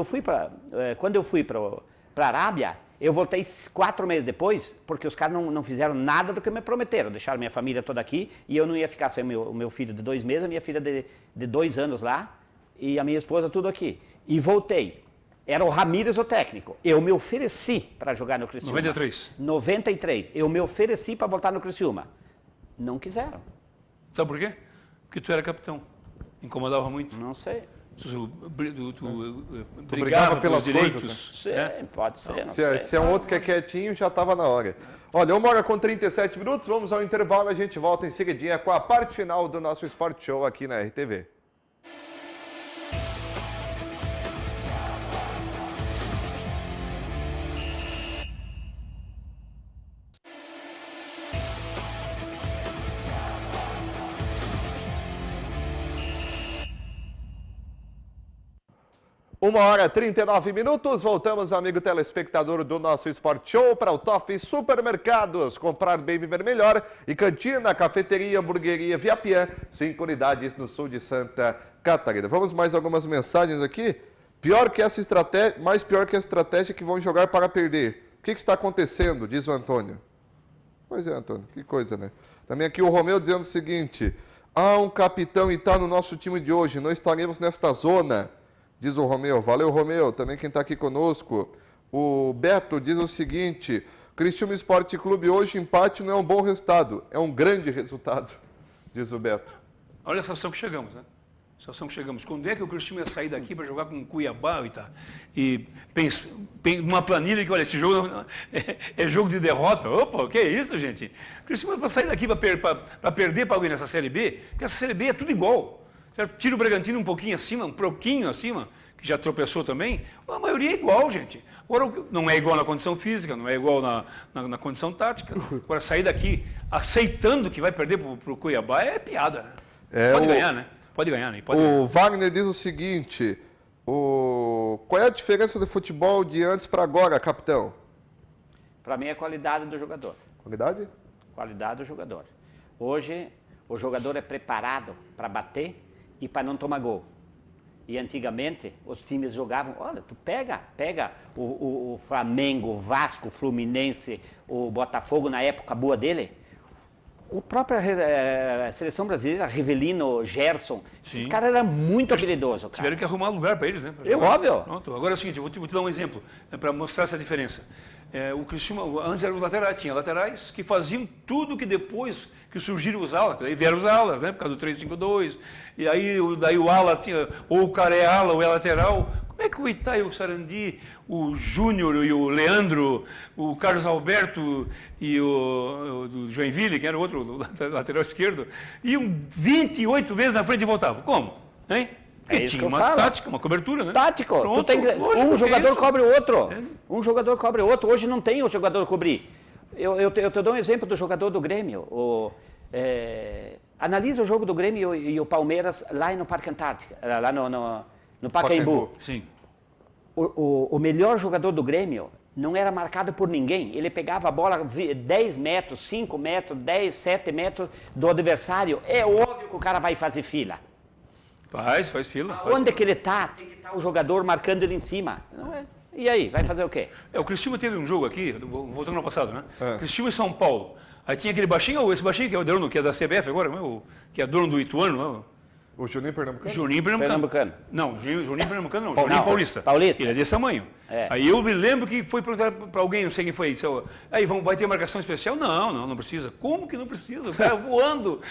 quando eu fui para a Arábia, eu voltei 4 meses depois, porque os caras não fizeram nada do que me prometeram. Deixaram minha família toda aqui e eu não ia ficar sem o meu filho de 2 meses, a minha filha de 2 anos lá e a minha esposa tudo aqui. E voltei. Era o Ramírez o técnico. Eu me ofereci para jogar no Criciúma. 93. Eu me ofereci para voltar no Criciúma. Não quiseram. Sabe por quê? Porque tu era capitão. Incomodava muito. Não sei. Tu brigava pelos direitos. Pode ser. Se é um outro que é quietinho, já estava na hora. Olha, 1h37, vamos ao intervalo, a gente volta em seguidinha com a parte final do nosso Sport Show aqui na RTV. Uma hora e 39 minutos, voltamos, amigo telespectador do nosso Sport Show, para o Top Supermercados. Comprar bem, viver melhor. E cantina, cafeteria, hamburgueria, Via Pian, 5 unidades no sul de Santa Catarina. Vamos mais algumas mensagens aqui. Mais pior que a estratégia que vão jogar para perder. O que está acontecendo, diz o Antônio. Pois é, Antônio, que coisa, né? Também aqui o Romeu dizendo o seguinte. Há um capitão e está no nosso time de hoje, não estaremos nesta zona. Diz o Romeu. Valeu, Romeu. Também quem está aqui conosco. O Beto diz o seguinte. Criciúma Esporte Clube hoje, empate não é um bom resultado. É um grande resultado, diz o Beto. Olha a situação que chegamos, né? situação que chegamos. Quando é que o Cristiúma ia sair daqui para jogar com o Cuiabá e pensa uma planilha que, olha, esse jogo é jogo de derrota. Opa, o que é isso, gente? O Cristiúma para sair daqui para perder para alguém nessa Série B, porque essa Série B é tudo igual. Tira o Bragantino um pouquinho acima, que já tropeçou também, a maioria é igual, gente. Agora, não é igual na condição física, não é igual na condição tática. Agora, sair daqui aceitando que vai perder para o Cuiabá é piada, né? Pode ganhar, né? Pode ganhar, né? O Wagner diz o seguinte, qual é a diferença do futebol de antes para agora, capitão? Para mim é a qualidade do jogador. Qualidade? Qualidade do jogador. Hoje, o jogador é preparado para bater e para não tomar gol. E antigamente, os times jogavam, olha, tu pega o Flamengo, o Vasco, o Fluminense, o Botafogo na época boa dele, o próprio seleção brasileira, Rivelino, Gerson, esses caras eram muito habilidosos. Cara. Tiveram que arrumar lugar para eles, né? Óbvio. Pronto. Agora é o seguinte, eu vou te dar um exemplo, para mostrar essa diferença. O Cristiúma, antes eram os laterais, tinha laterais que faziam tudo que depois que surgiram os alas, aí vieram os alas, né, por causa do 3-5-2, e aí daí o ala tinha, ou o cara é ala ou é lateral. Como é que o Itai, o Sarandi, o Júnior e o Leandro, o Carlos Alberto e o do Joinville, que era o outro lateral esquerdo, iam 28 vezes na frente e voltavam? Como? Hein? Porque tinha uma tática, uma cobertura, né? Tático. Pronto, um jogador cobre o outro. Um jogador cobre o outro. Hoje não tem o jogador cobrir. Eu te dou um exemplo do jogador do Grêmio. Analisa o jogo do Grêmio e o Palmeiras lá no Parque Antártica, lá no Pacaembu. Sim. O melhor jogador do Grêmio não era marcado por ninguém. Ele pegava a bola 10 metros, 5 metros, 10, 7 metros do adversário. É óbvio que o cara vai fazer fila. Faz fila. Onde que ele está? Tem que estar o jogador marcando ele em cima. E aí, vai fazer o quê? O Cristiúma teve um jogo aqui, voltando no passado, né? Cristiúma e São Paulo. Aí tinha aquele baixinho, esse baixinho que é o dono, que é da CBF agora, que é dono do Ituano, não é? O Juninho Pernambucano? Juninho Pernambucano. Não, Juninho Pernambucano não, Paulista. Juninho Paulista. Paulista. Ele é desse tamanho. Aí eu me lembro que foi perguntar para alguém, não sei quem foi, aí vai ter marcação especial? Não precisa. Como que não precisa? O cara voando.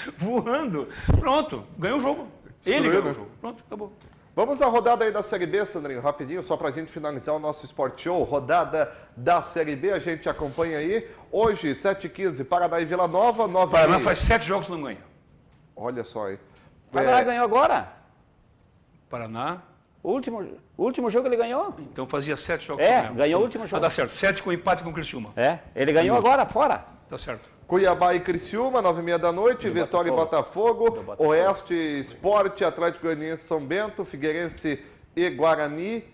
Pronto, ganhou o jogo. Ele ganhou o jogo. Pronto, acabou. Vamos à rodada aí da Série B, Sandrinho, rapidinho, só para a gente finalizar o nosso Sport Show. Rodada da Série B, a gente acompanha aí. Hoje, 7h15, Paraná e Vila Nova, 9h. Paraná faz 7 jogos que não ganha. Olha só aí. Paraná ganhou agora. Paraná. O último jogo ele ganhou. Então fazia 7 jogos que não ganhava. Ganhou o último jogo. Dá certo. 7 com empate com o Cristiúma. Ele ganhou agora, fora. Tá certo. Cuiabá e Criciúma, 9h30 da noite, Vitória e Botafogo, Oeste Esporte, Atlético Goianiense São Bento, Figueirense e Guarani,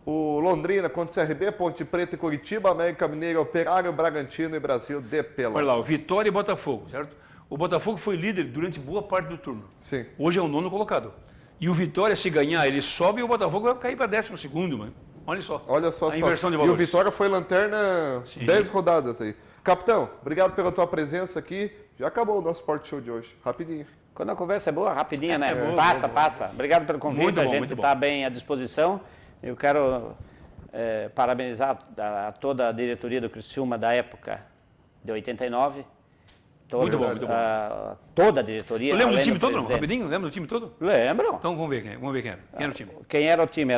o Londrina contra o CRB, Ponte Preta e Curitiba, América Mineiro, Operário, Bragantino e Brasil de Pelotas. Olha lá, o Vitória e Botafogo, certo? O Botafogo foi líder durante boa parte do turno. Sim. Hoje é o 9º colocado. E o Vitória, se ganhar, ele sobe e o Botafogo vai cair para 12º, mano. Olha só. Olha só a inversão de valores. E o Vitória foi lanterna 10 rodadas aí. Capitão, obrigado pela tua presença aqui. Já acabou o nosso Sport Show de hoje. Rapidinho. Quando a conversa é boa, rapidinha, né? boa, Passa. Obrigado pelo convite, Muito bom, a gente está bem à disposição. Eu quero parabenizar a toda a diretoria do Criciúma da época de 89. Muito bom. Toda a diretoria. Lembra do time todo, não? Rapidinho, lembra do time todo? Lembro. Então vamos ver quem era. Quem era o time? Quem era o time?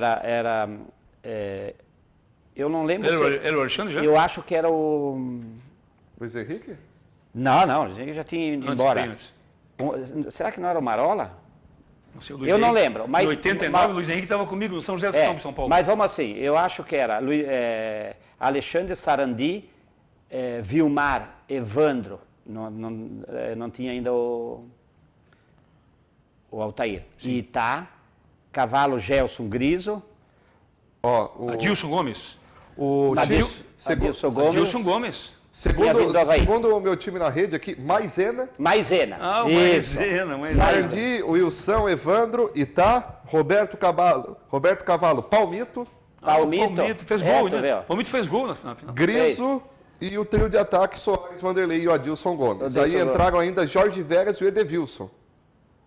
Eu não lembro. Era o Alexandre já? Eu acho que era o... Luiz Henrique? Não, o Luiz Henrique já tinha ido embora. Antes. Será que não era o Marola? Não sei, eu não lembro. Mas, em 89, o Luiz Henrique estava comigo no São José dos Campos, São Paulo. Mas vamos assim, eu acho que era Alexandre, Sarandi, Vilmar, Evandro, não tinha ainda o Altair. Sim. Itá, Cavalo, Gelson, Griso. Adilson Gomes. Adilson Gomes. Segundo o meu time na rede aqui, Maisena. Maisena. Sarandi, Wilson, Evandro, Itá, Roberto Cavalo, Palmito. Palmito fez gol, né? Palmito fez gol na final. Griso e o trio de ataque, Soares, Vanderlei e o Adilson Gomes. Aí entraram ainda Jorge Veras e o Edevilson.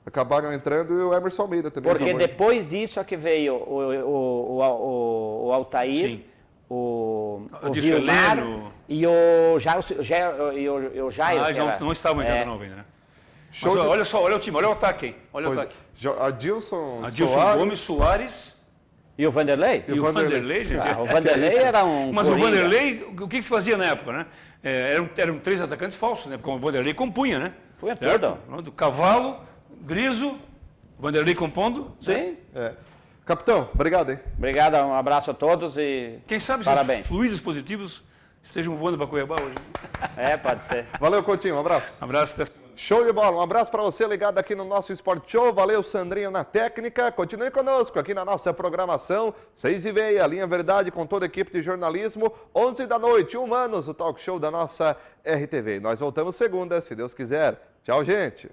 Acabaram entrando e o Emerson Almeida também. Porque depois disso é que veio o Altair. Sim. O Vilmar e o Jair. Não estava em 89 ainda, né? Mas, olha só, olha o time, olha o ataque, hein? Olha o ataque. Adilson Gomes, Soares... E o Vanderlei? E o Vanderlei, gente. O Vanderlei era um Mas coringa. o Vanderlei, o que se fazia na época, né? Eram 3 atacantes falsos, né? Porque o Vanderlei compunha, né? Punha tudo. Do Cavalo, Griso, Vanderlei compondo. Sim. Capitão, obrigado, hein? Obrigado, um abraço a todos e Quem sabe parabéns. esses fluidos positivos estejam voando para Cuiabá hoje. Pode ser. Valeu, Coutinho, um abraço. Abraço, até semana. Show de bola, um abraço para você ligado aqui no nosso Sport Show, valeu Sandrinho na técnica, continue conosco aqui na nossa programação, 6h30, Linha Verdade com toda a equipe de jornalismo, 11 da noite, Humanos, o talk show da nossa RTV. Nós voltamos segunda, se Deus quiser. Tchau, gente.